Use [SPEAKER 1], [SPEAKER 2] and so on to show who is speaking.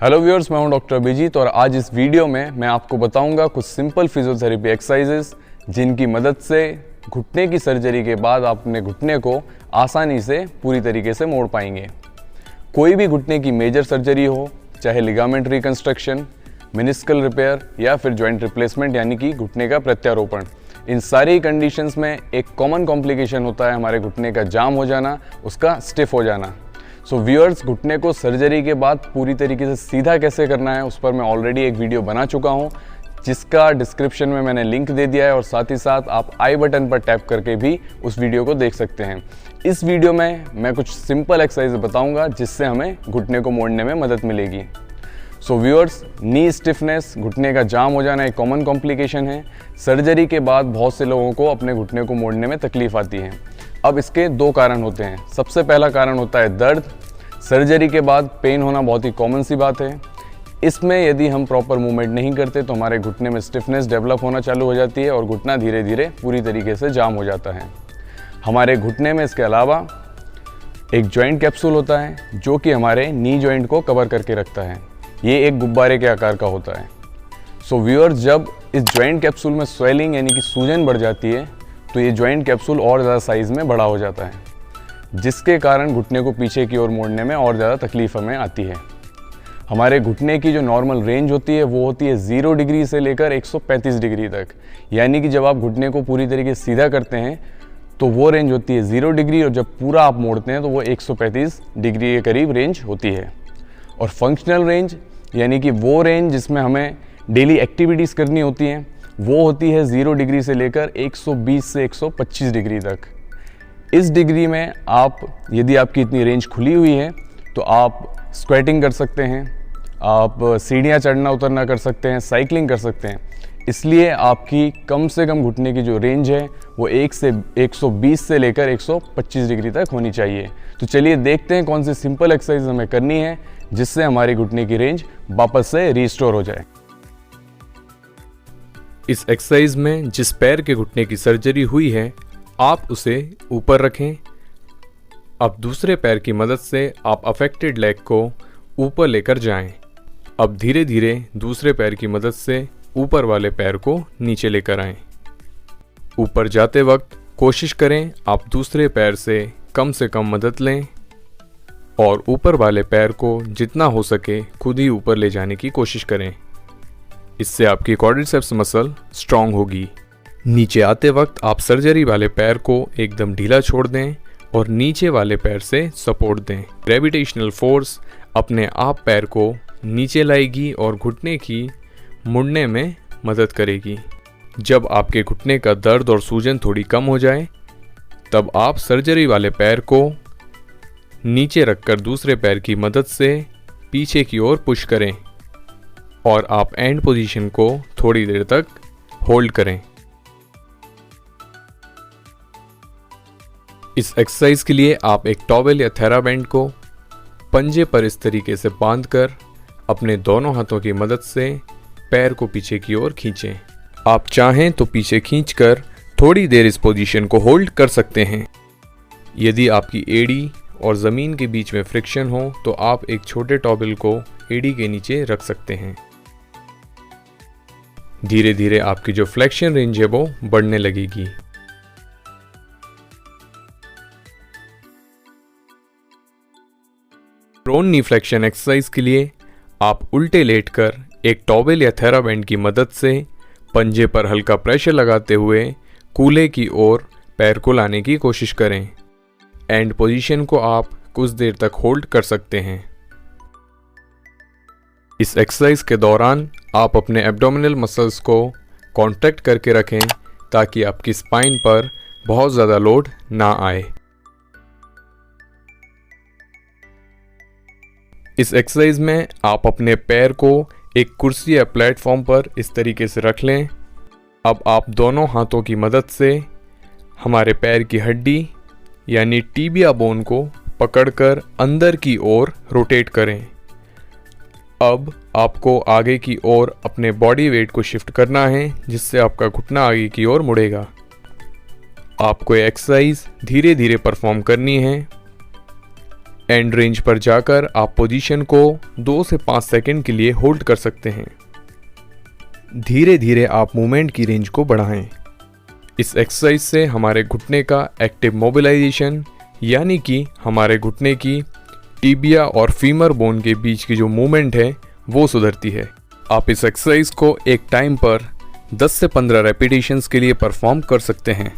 [SPEAKER 1] Hello viewers, मैं हूं doctor Abhijit और आज इस वीडियो में मैं आपको बताऊंगा कुछ सिंपल फिजियोथेरेपी एक्सरसाइजेस जिनकी मदद से घुटने की सर्जरी के बाद आप अपने घुटने को आसानी से पूरी तरीके से मोड़ पाएंगे। कोई भी घुटने की मेजर सर्जरी हो, चाहे लिगामेंट रिकंस्ट्रक्शन, मेनिस्कल रिपेयर या फिर जॉइंट रिप्लेसमेंट यानी कि घुटने का प्रत्यारोपण, इन सारी कंडीशंस में एक कॉमन कॉम्प्लिकेशन होता है हमारे घुटने का जाम हो जाना, उसका स्टिफ हो जाना। सो व्यूअर्स, घुटने को सर्जरी के बाद पूरी तरीके से सीधा कैसे करना है उस पर मैं ऑलरेडी एक वीडियो बना चुका हूं, जिसका डिस्क्रिप्शन में मैंने लिंक दे दिया है और साथ ही साथ आप आई बटन पर टैप करके भी उस वीडियो को देख सकते हैं। इस वीडियो में मैं कुछ सिंपल एक्सरसाइज बताऊंगा जिससे हमें घुटने को मोड़ने में मदद मिलेगी। सो व्यूअर्स, नी स्टिफनेस, घुटने का जाम हो जाना एक कॉमन कॉम्प्लिकेशन है। सर्जरी के बाद बहुत से लोगों को अपने घुटने को मोड़ने में तकलीफ आती है। अब इसके दो कारण होते हैं। सबसे पहला कारण होता है दर्द। सर्जरी के बाद पेन होना बहुत ही कॉमन सी बात है। इसमें यदि हम प्रॉपर मूवमेंट नहीं करते तो हमारे घुटने में स्टिफनेस डेवलप होना चालू हो जाती है और घुटना धीरे धीरे पूरी तरीके से जाम हो जाता है। हमारे घुटने में इसके अलावा एक जॉइंट कैप्सूल होता है जो कि हमारे नी जॉइंट को कवर करके रखता है। ये एक गुब्बारे के आकार का होता है। सो व्यूअर्स, जब इस जॉइंट कैप्सूल में स्वेलिंग यानी कि सूजन बढ़ जाती है तो ये जॉइंट कैप्सूल और ज़्यादा साइज़ में बड़ा हो जाता है, जिसके कारण घुटने को पीछे की ओर मोड़ने में और ज़्यादा तकलीफ हमें आती है। हमारे घुटने की जो नॉर्मल रेंज होती है वो होती है 0 डिग्री से लेकर 135 डिग्री तक। यानी कि जब आप घुटने को पूरी तरीके से सीधा करते हैं तो वो रेंज होती है 0 डिग्री और जब पूरा आप मोड़ते हैं तो वो 135 डिग्री के करीब रेंज होती है। और फंक्शनल रेंज यानी कि वो रेंज जिसमें हमें डेली एक्टिविटीज़ करनी होती हैं वो होती है 0 डिग्री से लेकर 120 से 125 डिग्री तक। इस डिग्री में आप, यदि आपकी इतनी रेंज खुली हुई है तो आप स्क्वैटिंग कर सकते हैं, आप सीढ़ियाँ चढ़ना उतरना कर सकते हैं, साइकिलिंग कर सकते हैं। इसलिए आपकी कम से कम घुटने की जो रेंज है वो 120 से लेकर 125 डिग्री तक होनी चाहिए। तो चलिए देखते हैं कौन सी सिंपल एक्सरसाइज हमें करनी है जिससे हमारी घुटने की रेंज वापस से रिस्टोर हो जाए।
[SPEAKER 2] इस एक्सरसाइज में जिस पैर के घुटने की सर्जरी हुई है आप उसे ऊपर रखें। अब दूसरे पैर की मदद से आप अफेक्टेड लेग को ऊपर लेकर जाएं। अब धीरे धीरे दूसरे पैर की मदद से ऊपर वाले पैर को नीचे लेकर आएं। ऊपर जाते वक्त कोशिश करें आप दूसरे पैर से कम मदद लें और ऊपर वाले पैर को जितना हो सके खुद ही ऊपर ले जाने की कोशिश करें। इससे आपकी क्वाड्रिसेप्स मसल स्ट्रांग होगी। नीचे आते वक्त आप सर्जरी वाले पैर को एकदम ढीला छोड़ दें और नीचे वाले पैर से सपोर्ट दें। ग्रेविटेशनल फोर्स अपने आप पैर को नीचे लाएगी और घुटने की मुड़ने में मदद करेगी। जब आपके घुटने का दर्द और सूजन थोड़ी कम हो जाए तब आप सर्जरी वाले पैर को नीचे रखकर दूसरे पैर की मदद से पीछे की ओर पुश करें और आप एंड पोजीशन को थोड़ी देर तक होल्ड करें। इस एक्सरसाइज के लिए आप एक टॉवेल या थेराबैंड को पंजे पर इस तरीके से बांधकर अपने दोनों हाथों की मदद से पैर को पीछे की ओर खींचें। आप चाहें तो पीछे खींचकर थोड़ी देर इस पोजीशन को होल्ड कर सकते हैं। यदि आपकी एड़ी और ज़मीन के बीच में फ्रिक्शन हो तो आप एक छोटे टॉवेल को एड़ी के नीचे रख सकते हैं। धीरे धीरे आपकी जो फ्लेक्शन रेंज है वो बढ़ने लगेगी। प्रोन नी फ्लेक्शन एक्सरसाइज के लिए आप उल्टे लेटकर एक टॉवेल या थेराबैंड की मदद से पंजे पर हल्का प्रेशर लगाते हुए कूल्हे की ओर पैर को लाने की कोशिश करें। एंड पोजीशन को आप कुछ देर तक होल्ड कर सकते हैं। इस एक्सरसाइज के दौरान आप अपने एब्डोमिनल मसल्स को कॉन्ट्रैक्ट करके रखें ताकि आपकी स्पाइन पर बहुत ज़्यादा लोड ना आए। इस एक्सरसाइज में आप अपने पैर को एक कुर्सी या प्लेटफॉर्म पर इस तरीके से रख लें। अब आप दोनों हाथों की मदद से हमारे पैर की हड्डी यानी टीबिया बोन को पकड़कर अंदर की ओर रोटेट करें। अब आपको आगे की ओर अपने बॉडी वेट को शिफ्ट करना है जिससे आपका घुटना आगे की ओर मुड़ेगा। आपको ये एक्सरसाइज धीरे धीरे परफॉर्म करनी है। एंड रेंज पर जाकर आप पोजीशन को 2 से 5 सेकंड के लिए होल्ड कर सकते हैं। धीरे धीरे आप मूवमेंट की रेंज को बढ़ाएं। इस एक्सरसाइज से हमारे घुटने का एक्टिव मोबिलाइजेशन यानी कि हमारे घुटने की टिबिया और फीमर बोन के बीच की जो मूवमेंट है वो सुधरती है। आप इस एक्सरसाइज को एक टाइम पर 10 से 15 रेपिटेशंस के लिए परफॉर्म कर सकते हैं।